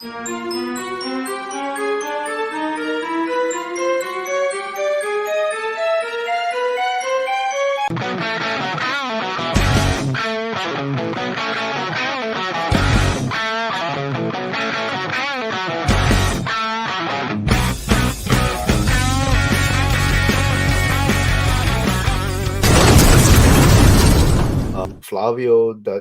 Flavio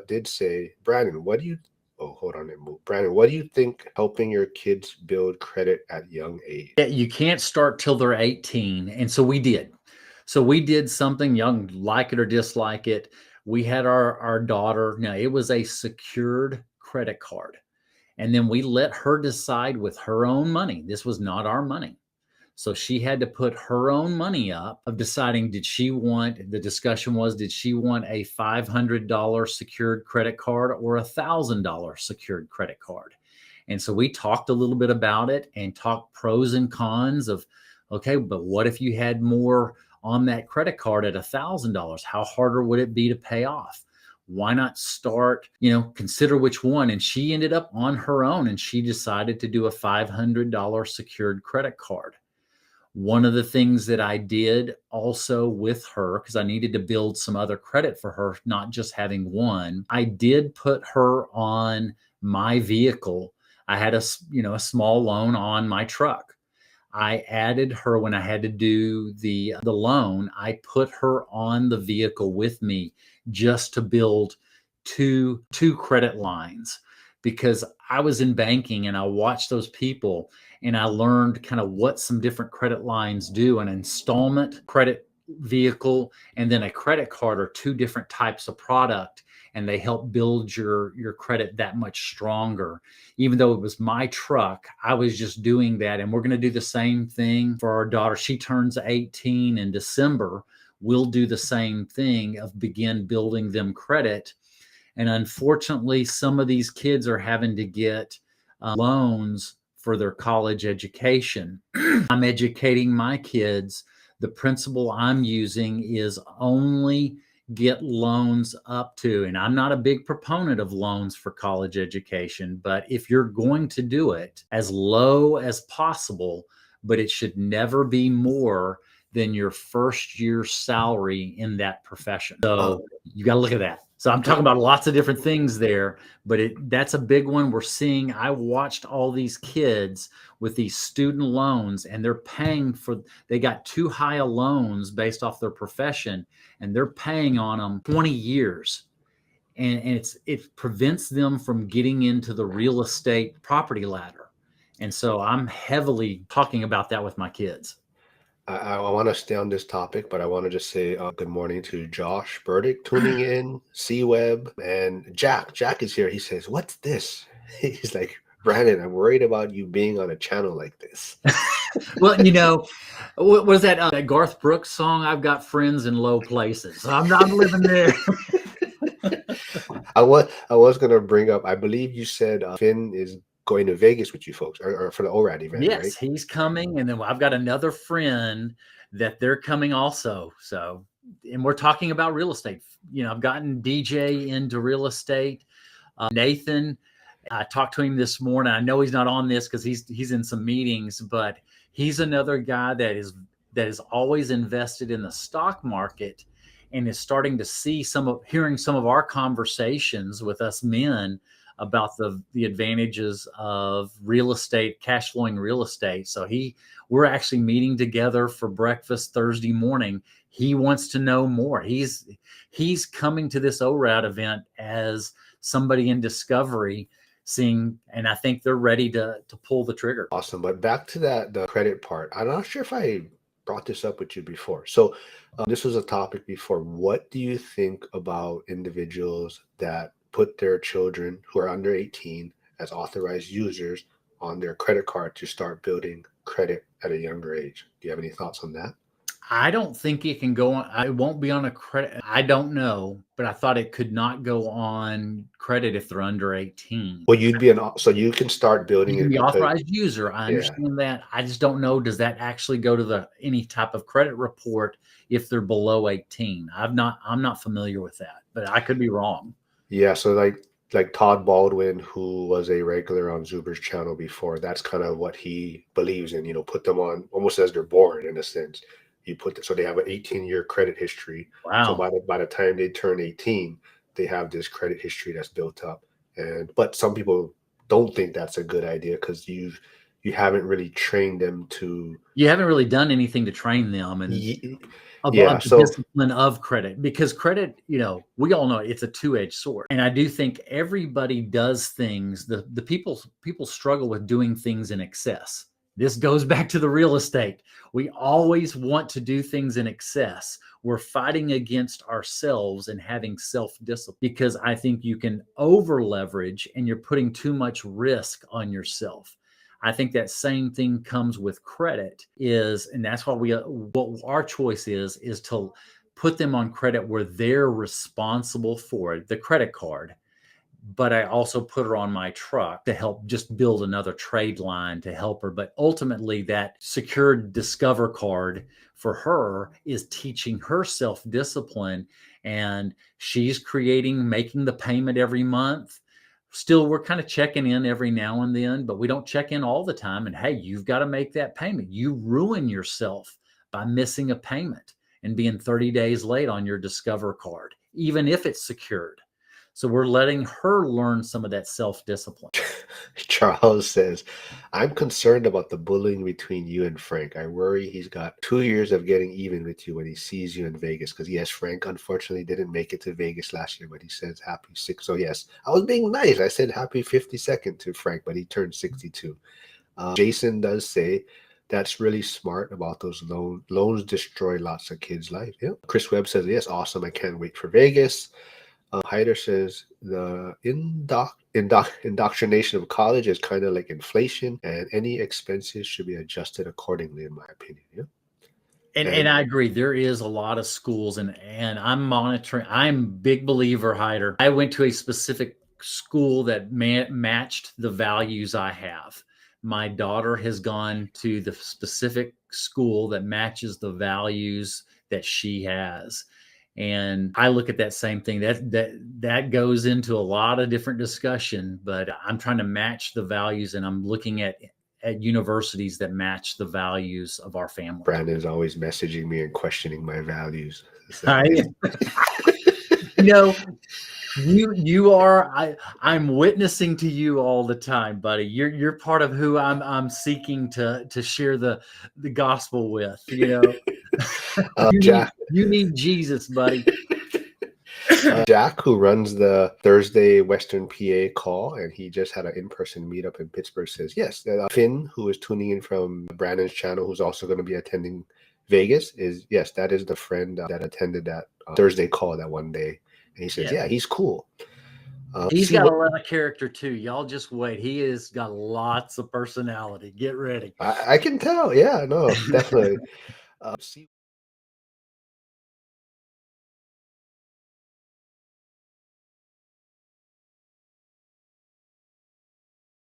did say, Brandon, what do you? Oh, hold on, it moved. Brandon, what do you think helping your kids build credit at young age? Yeah, you can't start till they're 18, and so we did. So we did something, young, like it or dislike it. We had our daughter. Now it was a secured credit card, and then we let her decide with her own money. This was not our money. So she had to put her own money up of deciding, did she want, the discussion was, did she want a $500 secured credit card or a $1,000 secured credit card? And so we talked a little bit about it and talked pros and cons of, okay, but what if you had more on that credit card at $1,000? How harder would it be to pay off? Why not start, consider which one? And she ended up on her own and she decided to do a $500 secured credit card. One of the things that I did also with her, because I needed to build some other credit for her, not just having one, I did put her on my vehicle. I had a small loan on my truck. I added her when I had to do the loan. I put her on the vehicle with me just to build two credit lines, because I was in banking and I watched those people and I learned kind of what some different credit lines do. An installment credit vehicle and then a credit card are two different types of product, and they help build your credit that much stronger. Even though it was my truck, I was just doing that. And we're going to do the same thing for our daughter. She turns 18 in December. We'll do the same thing of begin building them credit. And unfortunately, some of these kids are having to get loans for their college education. I'm educating my kids. The principle I'm using is only get loans up to, and I'm not a big proponent of loans for college education, but if you're going to do it, as low as possible, but it should never be more than your first year's salary in that profession. So you got to look at that. So I'm talking about lots of different things there, but that's a big one we're seeing. I watched all these kids with these student loans, and they're paying for, they got too high a loans based off their profession, and they're paying on them 20 years. And it prevents them from getting into the real estate property ladder. And so I'm heavily talking about that with my kids. I want to stay on this topic, but I want to just say good morning to Josh Burdick tuning in, C-Web, and Jack. Jack is here. He says, "What's this?" He's like, "Brandon, I'm worried about you being on a channel like this." Well, what was that Garth Brooks song? I've got friends in low places. So I'm not living there. I was going to bring up, I believe you said Finn is going to Vegas with you folks, or for the ORAD event, Yes, right? he's coming. And then I've got another friend that they're coming also. So, and we're talking about real estate. I've gotten DJ into real estate. Nathan, I talked to him this morning. I know he's not on this because he's in some meetings, but he's another guy that is always invested in the stock market and is starting to see hearing some of our conversations with us men about the advantages of real estate, cash flowing real estate. So we're actually meeting together for breakfast Thursday morning. He wants to know more. He's coming to this ORAD event as somebody in discovery, seeing, and I think they're ready to pull the trigger. Awesome. But back to the credit part. I'm not sure if I brought this up with you before. So this was a topic before. What do you think about individuals that put their children who are under 18 as authorized users on their credit card to start building credit at a younger age? Do you have any thoughts on that? I don't think it can go on. It won't be on a credit. I don't know, but I thought it could not go on credit if they're under 18. Well, so you can start building You can it be because, authorized user. I understand that. I just don't know. Does that actually go to any type of credit report if they're below 18? I'm not familiar with that, but I could be wrong. yeah. So like like Todd Baldwin, who was a regular on Zuber's channel before, that's kind of what he believes in. Put them on almost as they're born in a sense. So they have an 18-year credit history. So Wow. by the time they turn 18, they have this credit history that's built up. But some people don't think that's a good idea because you haven't really trained them to. You haven't really done anything to train them and Yeah. of the So discipline of credit, because credit, we all know it's a two-edged sword. And I do think everybody does things. The people struggle with doing things in excess. This goes back to the real estate. We always want to do things in excess. We're fighting against ourselves and having self-discipline, because I think you can over leverage and you're putting too much risk on yourself. I think that same thing comes with credit and that's why what our choice is to put them on credit where they're responsible for it, the credit card. But I also put her on my truck to help just build another trade line to help her. But ultimately, that secured Discover card for her is teaching her self-discipline, and she's making the payment every month. Still, we're kind of checking in every now and then, but we don't check in all the time. And hey, you've got to make that payment. You ruin yourself by missing a payment and being 30 days late on your Discover card, even if it's secured. So we're letting her learn some of that self-discipline. Charles says, I'm concerned about the bullying between you and Frank. I worry he's got 2 years of getting even with you when he sees you in Vegas. Because, yes, Frank unfortunately didn't make it to Vegas last year, but he says happy six. So, yes, I was being nice. I said happy 52nd to Frank, but he turned 62. Jason does say, that's really smart about those loans. Loans destroy lots of kids' life. Yeah. Chris Webb says, yes, awesome. I can't wait for Vegas. Hyder says the indoctrination of college is kind of like inflation, and any expenses should be adjusted accordingly, in my opinion. Yeah. And I agree. There is a lot of schools, and I'm monitoring. I'm a big believer, Hyder. I went to a specific school that matched the values I have. My daughter has gone to the specific school that matches the values that she has. And I look at that same thing. That goes into a lot of different discussion, but I'm trying to match the values, and I'm looking at universities that match the values of our family. Brandon's always messaging me and questioning my values. I, you know, you are I'm witnessing to you all the time, buddy. You're part of who I'm seeking to share the gospel with. Jack, You need Jesus, buddy. Jack, who runs the Thursday Western PA call, and he just had an in-person meetup in Pittsburgh, says yes. Finn, who is tuning in from Brandon's channel, who's also going to be attending Vegas, is yes, that is the friend that attended that Thursday call that one day, and he says, yeah, he's cool. He's got a lot of character too. Y'all just wait. He has got lots of personality. Get ready. I can tell. Yeah, no, definitely. See